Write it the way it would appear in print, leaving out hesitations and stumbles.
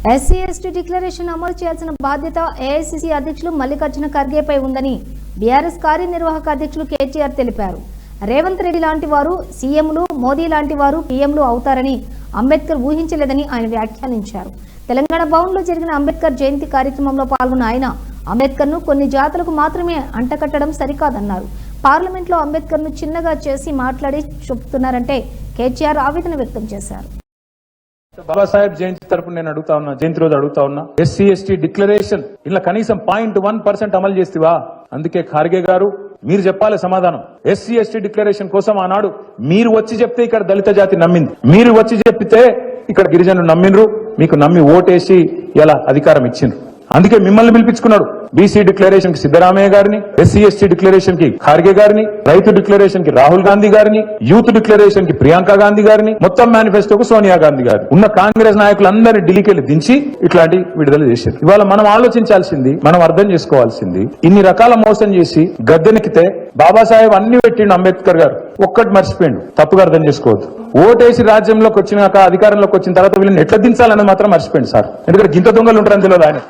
SC ST declaration అమలు చేయాల్సిన బాధ్యత ఏఐసీసీ అధ్యక్షులు మల్లికార్జున ఖర్గేపై ఉందని బీఆర్ఎస్ కార్యనిర్వాహక అధ్యక్షులు కేటీఆర్ తెలిపారు. రేవంత్ రెడ్డి లాంటి వారు సీఎంలు, మోదీ లాంటి వారు పీఎంలు అవుతారని అంబేద్కర్ ఊహించలేదని ఆయన వ్యాఖ్యానించారు. తెలంగాణ భవన్లో జరిగిన అంబేద్కర్ జయంతి కార్యక్రమంలో పాల్గొన్న ఆయన అంబేద్కర్ను కొన్ని జాతులకు మాత్రమే అంటకట్టడం సరికాదన్నారు. పార్లమెంట్లో అంబేద్కర్ను చిన్నగా చేసి మాట్లాడి చెబుతున్నారంటే కేటీఆర్ ఆవేదన వ్యక్తం చేశారు. బాబాసాహెబ్ జయంతి తరపున నేను అడుగుతా ఉన్నా, జయంతి రోజు అడుగుతా ఉన్నా, ఎస్సీ ఎస్టీ డిక్లరేషన్ ఇలా కనీసం 0.1% అమలు చేస్తావా? అందుకే ఖార్గే గారు మీరు చెప్పాలి సమాధానం. ఎస్సీ ఎస్టీ డిక్లరేషన్ కోసం ఆనాడు మీరు వచ్చి చెప్తే ఇక్కడ దళిత జాతి నమ్మింది, మీరు వచ్చి చెప్తే ఇక్కడ గిరిజనులు నమ్మిండ్రు, మీకు నమ్మి ఓటేసి ఇలా అధికారం ఇచ్చిండ్రు. అందుకే మిమ్మల్ని పిలిపించుకున్నాడు. బీసీ డిక్లరేషన్ కి సిద్దరామయ్య గారిని, ఎస్సీ ఎస్టీ డిక్లరేషన్ కి ఖార్గే గారిని, రైతు డిక్లరేషన్ కి రాహుల్ గాంధీ గారిని, యూత్ డిక్లరేషన్ కి ప్రియాంక గాంధీ గారిని, మొత్తం మేనిఫెస్టోకు సోనియా గాంధీ గారిని, ఉన్న కాంగ్రెస్ నాయకులందరినీ ఢిల్లీకి దించి ఇట్లాంటి విడుదల చేశారు. ఇవాళ మనం ఆలోచించాల్సింది, మనం అర్థం చేసుకోవాల్సింది, ఇన్ని రకాల మోసం చేసి గద్దెనెక్కితే బాబాసాహెబ్ అన్ని పెట్టిండు అంబేద్కర్ గారు, ఒక్కటి మర్చిపోయిండు. తప్పుగా అర్థం చేసుకోవద్దు. ఓటేసి రాజ్యంలోకి వచ్చినాక, అధికారంలోకి వచ్చిన తర్వాత వీళ్ళని ఎట్లా దించాలని మాత్రం మర్చిపోయింది సార్. ఎందుకంటే గింత దొంగలు ఉంటారని తెలియదు ఆయన.